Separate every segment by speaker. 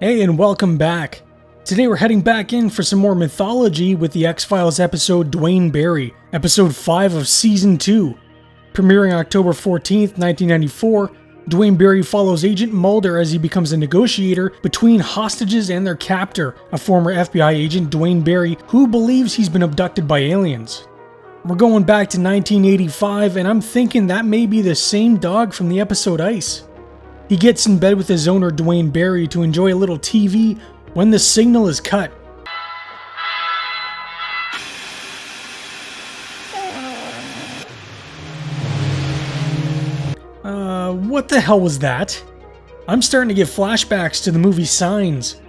Speaker 1: Hey, and welcome back. Today we're heading back in for some more mythology with the X-Files episode Duane Barry, episode 5 of season 2. Premiering October 14th, 1994, Duane Barry follows Agent Mulder as he becomes a negotiator between hostages and their captor, a former FBI agent, Duane Barry, who believes he's been abducted by aliens. We're going back to 1985, and I'm thinking that may be the same dog from the episode Ice. He gets in bed with his owner, Duane Barry, to enjoy a little TV when the signal is cut. What the hell was that? I'm starting to get flashbacks to the movie Signs.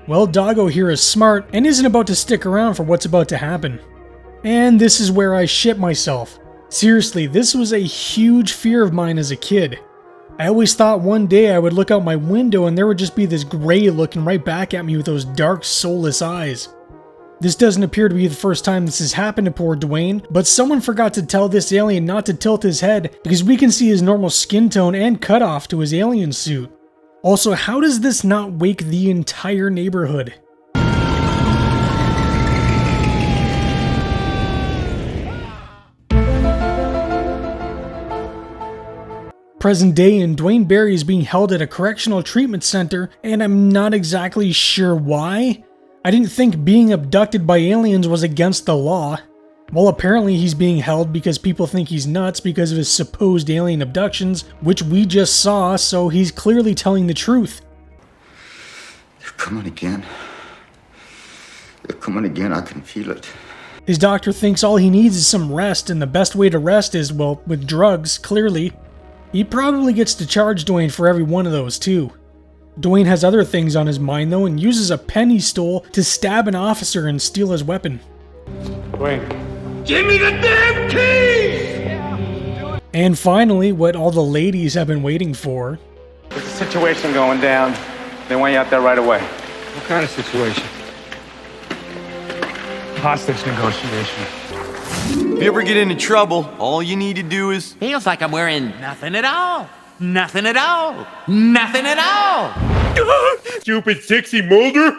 Speaker 1: Well, Doggo here is smart and isn't about to stick around for what's about to happen. And this is where I shit myself. Seriously, this was a huge fear of mine as a kid. I always thought one day I would look out my window and there would just be this gray looking right back at me with those dark, soulless eyes. This doesn't appear to be the first time this has happened to poor Dwayne, but someone forgot to tell this alien not to tilt his head because we can see his normal skin tone and cutoff to his alien suit. Also, how does this not wake the entire neighborhood? Present day, and Duane Barry is being held at a correctional treatment center, and I'm not exactly sure why. I didn't think being abducted by aliens was against the law. Well, apparently he's being held because people think he's nuts because of his supposed alien abductions, which we just saw, so he's clearly telling the truth.
Speaker 2: They're coming again. They're coming again, I can feel it.
Speaker 1: His doctor thinks all he needs is some rest, and the best way to rest is, well, with drugs, clearly. He probably gets to charge Dwayne for every one of those, too. Dwayne has other things on his mind, though, and uses a pen he stole to stab an officer and steal his weapon.
Speaker 3: Dwayne, give me the damn keys!
Speaker 1: And finally, what all the ladies have been waiting for.
Speaker 3: There's a situation going down. They want you out there right away.
Speaker 4: What kind of situation?
Speaker 3: Hostage negotiation.
Speaker 5: If you ever get into trouble, all you need to do is...
Speaker 6: Feels like I'm wearing nothing at all. Nothing at all. Nothing at all.
Speaker 3: Stupid sexy Mulder!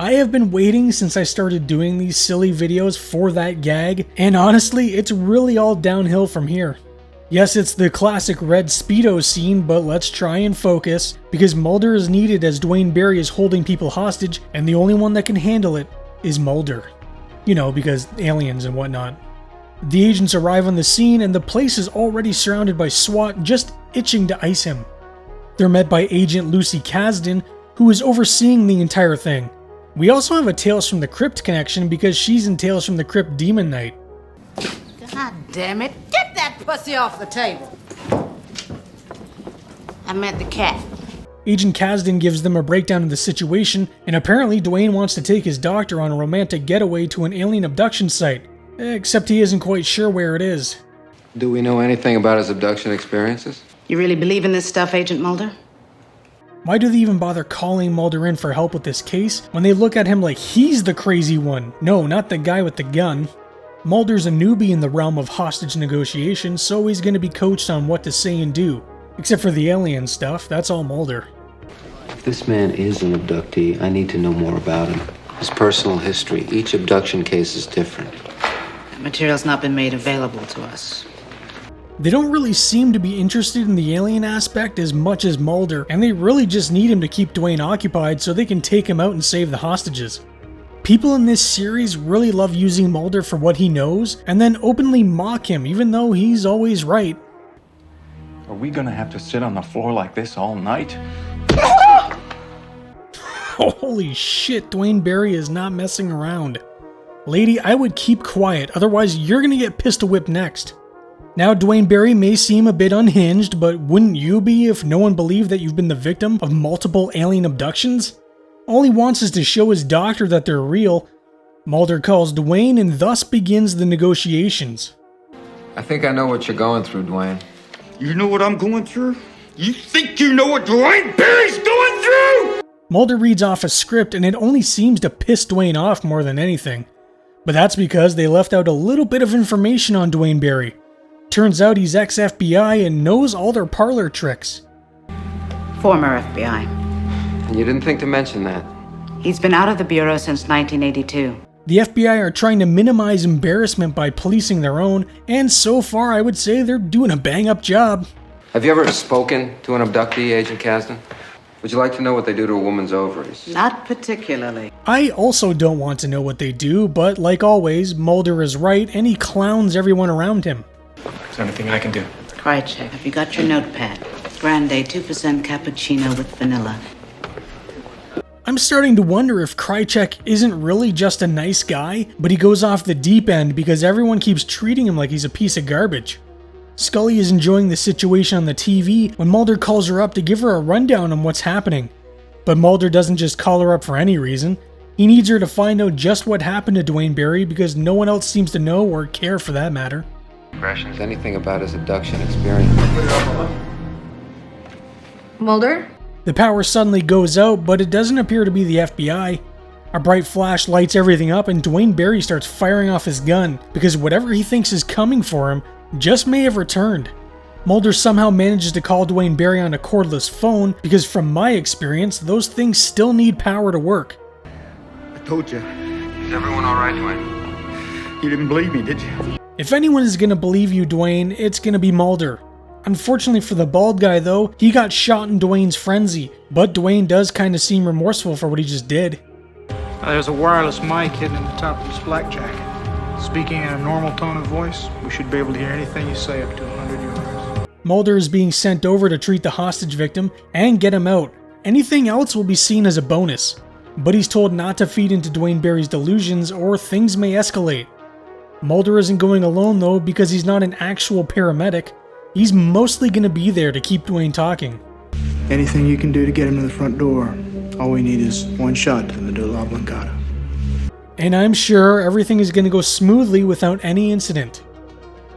Speaker 1: I have been waiting since I started doing these silly videos for that gag, and honestly, it's really all downhill from here. Yes, it's the classic red Speedo scene, but let's try and focus, because Mulder is needed as Duane Barry is holding people hostage, and the only one that can handle it is Mulder. You know, because aliens and whatnot. The agents arrive on the scene and the place is already surrounded by SWAT just itching to ice him. They're met by Agent Lucy Kasdan, who is overseeing the entire thing. We also have a Tales from the Crypt connection because she's in Tales from the Crypt Demon Knight.
Speaker 7: God damn it, get that pussy off the table! I meant the cat.
Speaker 1: Agent Kasdan gives them a breakdown of the situation, and apparently Dwayne wants to take his doctor on a romantic getaway to an alien abduction site. Except he isn't quite sure where it is.
Speaker 4: Do we know anything about his abduction experiences?
Speaker 7: You really believe in this stuff, Agent Mulder?
Speaker 1: Why do they even bother calling Mulder in for help with this case when they look at him like he's the crazy one? No, not the guy with the gun. Mulder's a newbie in the realm of hostage negotiation, so he's going to be coached on what to say and do. Except for the alien stuff, that's all Mulder.
Speaker 8: If this man is an abductee, I need to know more about him. His personal history. Each abduction case is different.
Speaker 7: That material's not been made available to us.
Speaker 1: They don't really seem to be interested in the alien aspect as much as Mulder, and they really just need him to keep Dwayne occupied so they can take him out and save the hostages. People in this series really love using Mulder for what he knows, and then openly mock him even though he's always right.
Speaker 3: Are we gonna have to sit on the floor like this all night?
Speaker 1: Holy shit, Duane Barry is not messing around. Lady, I would keep quiet, otherwise you're gonna get pistol whipped next. Now, Duane Barry may seem a bit unhinged, but wouldn't you be if no one believed that you've been the victim of multiple alien abductions? All he wants is to show his doctor that they're real. Mulder calls Dwayne and thus begins the negotiations.
Speaker 4: I think I know what you're going through, Dwayne.
Speaker 2: You know what I'm going through? You think you know what Duane Barry's going through?
Speaker 1: Mulder reads off a script and it only seems to piss Dwayne off more than anything. But that's because they left out a little bit of information on Duane Barry. Turns out he's ex-FBI and knows all their parlor tricks.
Speaker 7: Former FBI.
Speaker 4: And you didn't think to mention that.
Speaker 7: He's been out of the Bureau since 1982.
Speaker 1: The FBI are trying to minimize embarrassment by policing their own, and so far I would say they're doing a bang-up job.
Speaker 4: Have you ever spoken to an abductee, Agent Kasdan? Would you like to know what they do to a woman's ovaries?
Speaker 7: Not particularly.
Speaker 1: I also don't want to know what they do, but like always, Mulder is right and he clowns everyone around him.
Speaker 9: Is there anything I can do?
Speaker 7: Krychek, have you got your notepad? Grande 2% cappuccino with vanilla.
Speaker 1: I'm starting to wonder if Krychek isn't really just a nice guy, but he goes off the deep end because everyone keeps treating him like he's a piece of garbage. Scully is enjoying the situation on the TV when Mulder calls her up to give her a rundown on what's happening. But Mulder doesn't just call her up for any reason. He needs her to find out just what happened to Duane Barry because no one else seems to know or care for that matter.
Speaker 4: Impressions? Anything about his abduction experience?
Speaker 10: Mulder?
Speaker 1: The power suddenly goes out, but it doesn't appear to be the FBI. A bright flash lights everything up and Duane Barry starts firing off his gun because whatever he thinks is coming for him just may have returned. Mulder somehow manages to call Duane Barry on a cordless phone because from my experience, those things still need power to work.
Speaker 2: I told you.
Speaker 4: Is everyone all right, Dwayne?
Speaker 2: You didn't believe me, did you?
Speaker 1: If anyone is gonna believe you, Dwayne, it's gonna be Mulder. Unfortunately for the bald guy though, he got shot in Dwayne's frenzy, but Dwayne does kinda seem remorseful for what he just did.
Speaker 11: There's a wireless mic hidden in the top of his flak jacket. Speaking in a normal tone of voice, we should be able to hear anything you say up to 100 yards.
Speaker 1: Mulder is being sent over to treat the hostage victim and get him out. Anything else will be seen as a bonus. But he's told not to feed into Duane Barry's delusions or things may escalate. Mulder isn't going alone though because he's not an actual paramedic. He's mostly going to be there to keep Dwayne talking.
Speaker 11: Anything you can do to get him to the front door. All we need is one shot to the medulla oblongata.
Speaker 1: And I'm sure everything is going to go smoothly without any incident.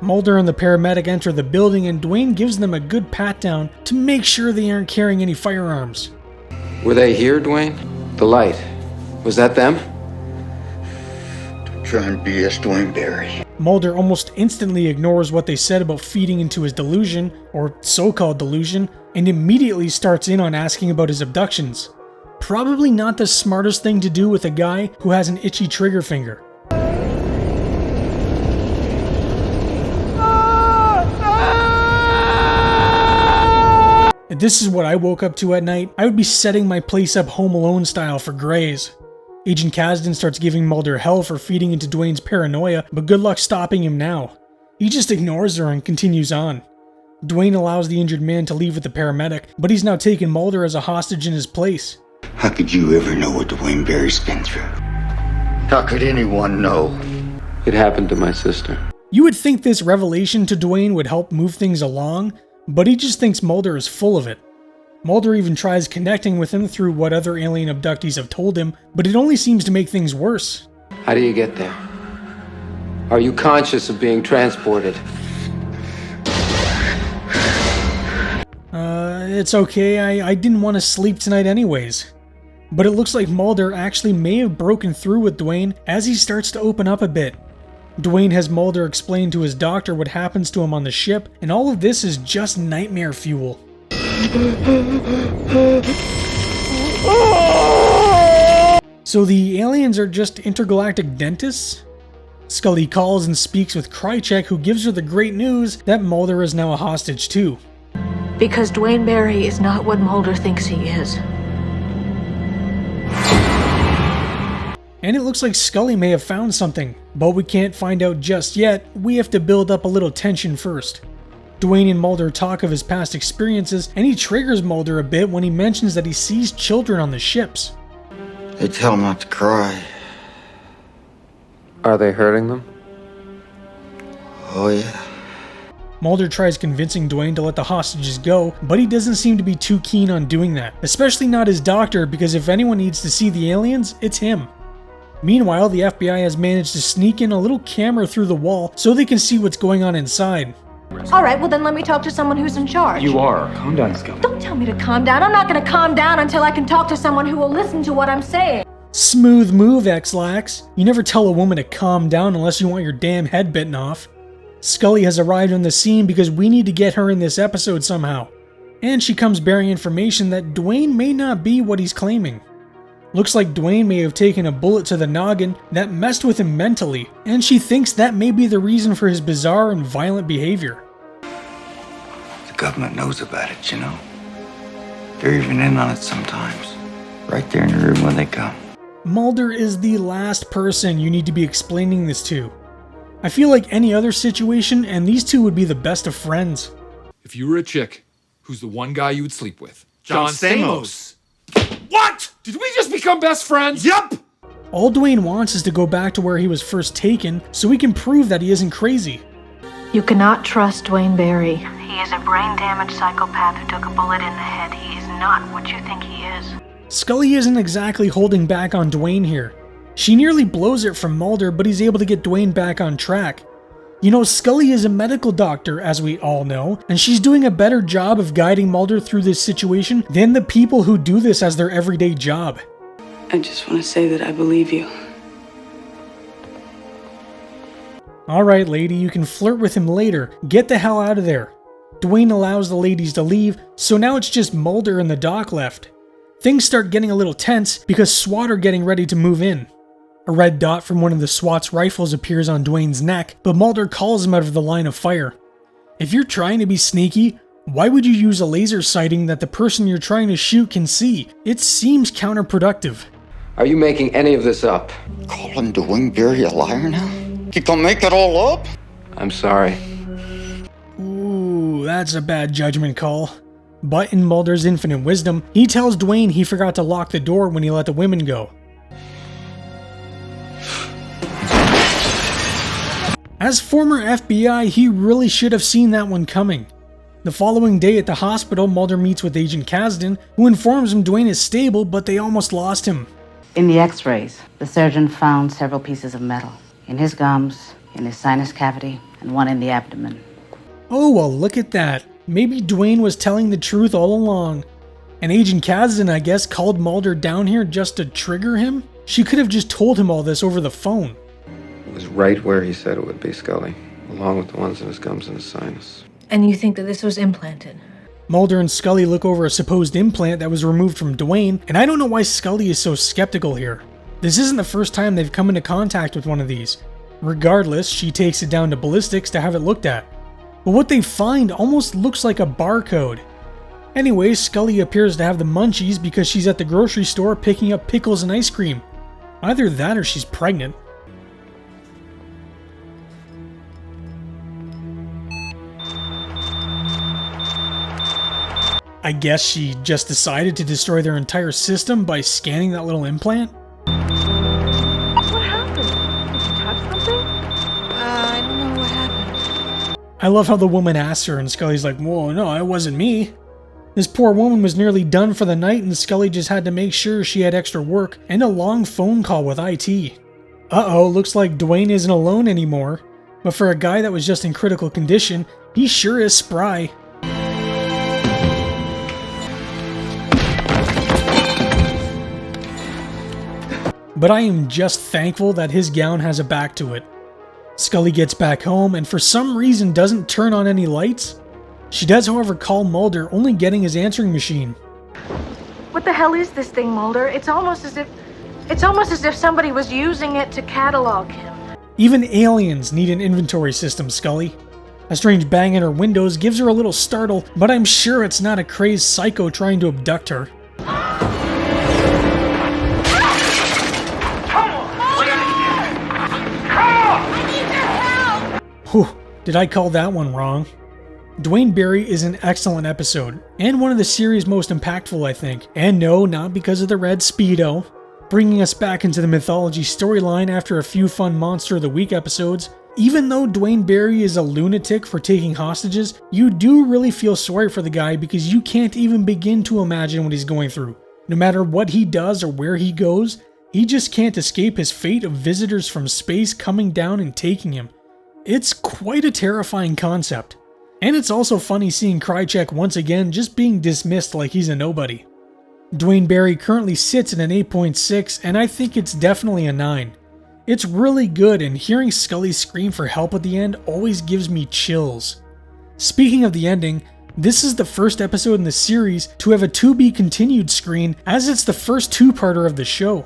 Speaker 1: Mulder and the paramedic enter the building and Dwayne gives them a good pat down to make sure they aren't carrying any firearms.
Speaker 4: Were they here, Dwayne? The light. Was that them?
Speaker 2: Don't try and BS Duane Barry.
Speaker 1: Mulder almost instantly ignores what they said about feeding into his delusion, or so-called delusion, and immediately starts in on asking about his abductions. Probably not the smartest thing to do with a guy who has an itchy trigger finger. If this is what I woke up to at night, I would be setting my place up Home Alone style for Grays. Agent Kasdan starts giving Mulder hell for feeding into Dwayne's paranoia, but good luck stopping him now. He just ignores her and continues on. Dwayne allows the injured man to leave with the paramedic, but he's now taken Mulder as a hostage in his place.
Speaker 2: How could you ever know what Duane Barry's been through? How could anyone know?
Speaker 8: It happened to my sister.
Speaker 1: You would think this revelation to Dwayne would help move things along, but he just thinks Mulder is full of it. Mulder even tries connecting with him through what other alien abductees have told him, but it only seems to make things worse.
Speaker 4: How do you get there? Are you conscious of being transported?
Speaker 1: It's okay, I didn't want to sleep tonight anyways. But it looks like Mulder actually may have broken through with Dwayne as he starts to open up a bit. Dwayne has Mulder explain to his doctor what happens to him on the ship, and all of this is just nightmare fuel. So the aliens are just intergalactic dentists? Scully calls and speaks with Krychek, who gives her the great news that Mulder is now a hostage too.
Speaker 10: Because Duane Barry is not what Mulder thinks he is.
Speaker 1: And it looks like Scully may have found something, but we can't find out just yet. We have to build up a little tension first. Dwayne and Mulder talk of his past experiences, and he triggers Mulder a bit when he mentions that he sees children on the ships.
Speaker 2: They tell him not to cry.
Speaker 4: Are they hurting them?
Speaker 2: Oh yeah.
Speaker 1: Mulder tries convincing Dwayne to let the hostages go, but he doesn't seem to be too keen on doing that, especially not his doctor, because if anyone needs to see the aliens, it's him. Meanwhile, the FBI has managed to sneak in a little camera through the wall so they can see what's going on inside.
Speaker 10: Alright, well then let me talk to someone who's in charge.
Speaker 3: You are. Calm down, Scully.
Speaker 10: Don't tell me to calm down. I'm not gonna calm down until I can talk to someone who will listen to what I'm saying.
Speaker 1: Smooth move, X-Lax. You never tell a woman to calm down unless you want your damn head bitten off. Scully has arrived on the scene because we need to get her in this episode somehow. and she comes bearing information that Dwayne may not be what he's claiming. Looks like Dwayne may have taken a bullet to the noggin that messed with him mentally, and she thinks that may be the reason for his bizarre and violent behavior.
Speaker 2: The government knows about it, you know. They're even in on it sometimes. Right there in the room when they come.
Speaker 1: Mulder is the last person you need to be explaining this to. I feel like any other situation, and these two would be the best of friends.
Speaker 12: If you were a chick, who's the one guy you would sleep with?
Speaker 6: John Stamos.
Speaker 12: What? Did we just become best friends?
Speaker 6: Yup!
Speaker 1: All Dwayne wants is to go back to where he was first taken so he can prove that he isn't crazy.
Speaker 10: You cannot trust Duane Barry.
Speaker 13: He is a brain-damaged psychopath who took a bullet in the head. He is not what you think he is.
Speaker 1: Scully isn't exactly holding back on Dwayne here. She nearly blows it from Mulder, but he's able to get Dwayne back on track. You know, Scully is a medical doctor, as we all know, and she's doing a better job of guiding Mulder through this situation than the people who do this as their everyday job.
Speaker 14: I just want to say that I believe you.
Speaker 1: Alright, lady, you can flirt with him later. Get the hell out of there. Dwayne allows the ladies to leave, so now it's just Mulder and the doc left. Things start getting a little tense because SWAT are getting ready to move in. A red dot from one of the SWAT's rifles appears on Dwayne's neck, but Mulder calls him out of the line of fire. If you're trying to be sneaky, why would you use a laser sighting that the person you're trying to shoot can see? It seems counterproductive.
Speaker 4: Are you making any of this up?
Speaker 2: Calling Duane Barry a liar now? You gonna make it all up?
Speaker 4: I'm sorry.
Speaker 1: Ooh, that's a bad judgment call. But in Mulder's infinite wisdom, he tells Dwayne he forgot to lock the door when he let the women go. As former FBI, he really should have seen that one coming. The following day at the hospital, Mulder meets with Agent Kasdan, who informs him Dwayne is stable, but they almost lost him.
Speaker 7: In the x-rays, the surgeon found several pieces of metal. In his gums, in his sinus cavity, and one in the abdomen.
Speaker 1: Oh, well, look at that. Maybe Dwayne was telling the truth all along. And Agent Kasdan, I guess, called Mulder down here just to trigger him? She could have just told him all this over the phone.
Speaker 4: It was right where he said it would be, Scully, along with the ones in his gums and his sinus.
Speaker 10: And you think that this was implanted?
Speaker 1: Mulder and Scully look over a supposed implant that was removed from Dwayne, and I don't know why Scully is so skeptical here. This isn't the first time they've come into contact with one of these. Regardless, she takes it down to ballistics to have it looked at. But what they find almost looks like a barcode. Anyway, Scully appears to have the munchies because she's at the grocery store picking up pickles and ice cream. Either that or she's pregnant. I guess she just decided to destroy their entire system by scanning that little implant?
Speaker 10: What happened? Did you touch something? I don't know what happened.
Speaker 1: I love how the woman asks her and Scully's like, whoa, no, it wasn't me. This poor woman was nearly done for the night and Scully just had to make sure she had extra work and a long phone call with IT. Uh-oh, looks like Dwayne isn't alone anymore. But for a guy that was just in critical condition, he sure is spry. But I am just thankful that his gown has a back to it. Scully gets back home and for some reason doesn't turn on any lights. She does, however, call Mulder, only getting his answering machine.
Speaker 10: What the hell is this thing, Mulder? It's almost as if somebody was using it to catalog him.
Speaker 1: Even aliens need an inventory system, Scully. A strange bang at her windows gives her a little startle, but I'm sure it's not a crazed psycho trying to abduct her. Whew, did I call that one wrong? Duane Barry is an excellent episode, and one of the series' most impactful, I think. And no, not because of the red Speedo. Bringing us back into the mythology storyline after a few fun Monster of the Week episodes. Even though Duane Barry is a lunatic for taking hostages, you do really feel sorry for the guy because you can't even begin to imagine what he's going through. No matter what he does or where he goes, he just can't escape his fate of visitors from space coming down and taking him. It's quite a terrifying concept. And it's also funny seeing Krychek once again just being dismissed like he's a nobody. Duane Barry currently sits at an 8.6 and I think it's definitely a 9. It's really good and hearing Scully scream for help at the end always gives me chills. Speaking of the ending, This is the first episode in the series to have a to be continued screen, as it's the first two-parter of the show.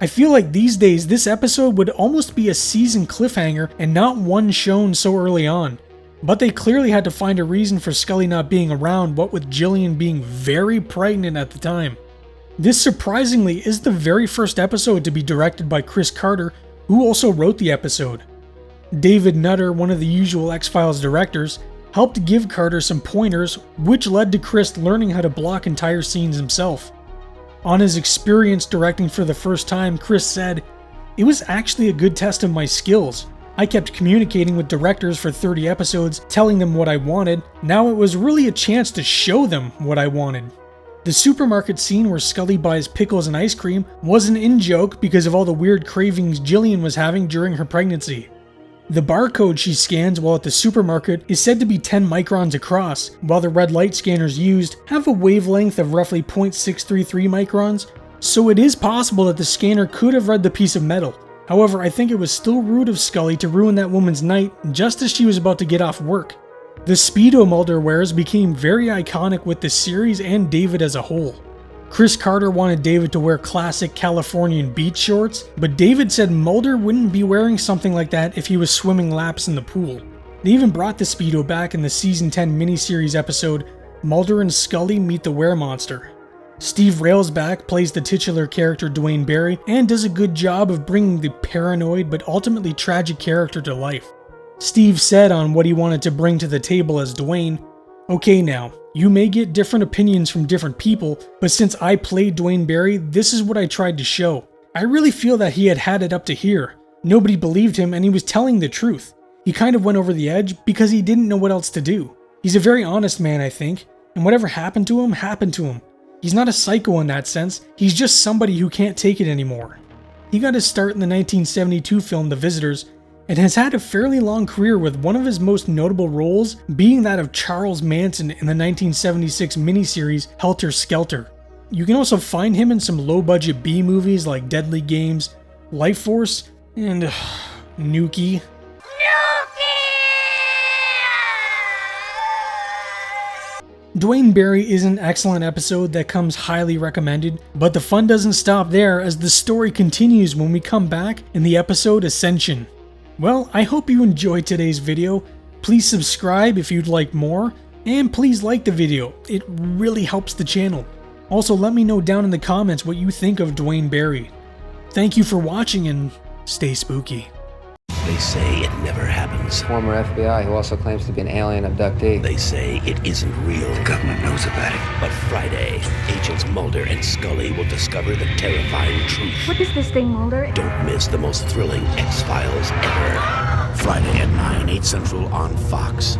Speaker 1: I feel like these days this episode would almost be a season cliffhanger and not one shown so early on. But they clearly had to find a reason for Scully not being around, what with Jillian being very pregnant at the time. This surprisingly is the very first episode to be directed by Chris Carter, who also wrote the episode. David Nutter, one of the usual X-Files directors, helped give Carter some pointers, which led to Chris learning how to block entire scenes himself. On his experience directing for the first time, Chris said, "It was actually a good test of my skills. I kept communicating with directors for 30 episodes, telling them what I wanted. Now it was really a chance to show them what I wanted." The supermarket scene where Scully buys pickles and ice cream was an in-joke because of all the weird cravings Jillian was having during her pregnancy. The barcode she scans while at the supermarket is said to be 10 microns across, while the red light scanners used have a wavelength of roughly 0.633 microns, so it is possible that the scanner could have read the piece of metal. However, I think it was still rude of Scully to ruin that woman's night just as she was about to get off work. The Speedo Mulder wears became very iconic with the series and David as a whole. Chris Carter wanted David to wear classic Californian beach shorts, but David said Mulder wouldn't be wearing something like that if he was swimming laps in the pool. They even brought the Speedo back in the season 10 miniseries episode, Mulder and Scully Meet the Weremonster. Steve Railsback plays the titular character Duane Barry and does a good job of bringing the paranoid but ultimately tragic character to life. Steve said on what he wanted to bring to the table as Dwayne, "Okay now, you may get different opinions from different people, but since I played Duane Barry, this is what I tried to show. I really feel that he had it up to here. Nobody believed him and he was telling the truth. He kind of went over the edge because he didn't know what else to do. He's a very honest man, I think, and whatever happened to him, happened to him. He's not a psycho in that sense, he's just somebody who can't take it anymore." He got his start in the 1972 film The Visitors, and has had a fairly long career, with one of his most notable roles being that of Charles Manson in the 1976 miniseries Helter Skelter. You can also find him in some low-budget B-movies like Deadly Games, Life Force, and Nuki. Duane Barry is an excellent episode that comes highly recommended, but the fun doesn't stop there as the story continues when we come back in the episode Ascension. Well, I hope you enjoyed today's video. Please subscribe if you'd like more, and please like the video. It really helps the channel. Also, let me know down in the comments what you think of Duane Barry. Thank you for watching and stay spooky.
Speaker 15: They say it never happens.
Speaker 4: Former FBI who also claims to be an alien abductee.
Speaker 15: They say it isn't real.
Speaker 2: The government knows about it.
Speaker 15: But Friday, Agents Mulder and Scully will discover the terrifying truth.
Speaker 10: What is this thing, Mulder?
Speaker 15: Don't miss the most thrilling X-Files ever. Friday at 9, 8 Central on Fox.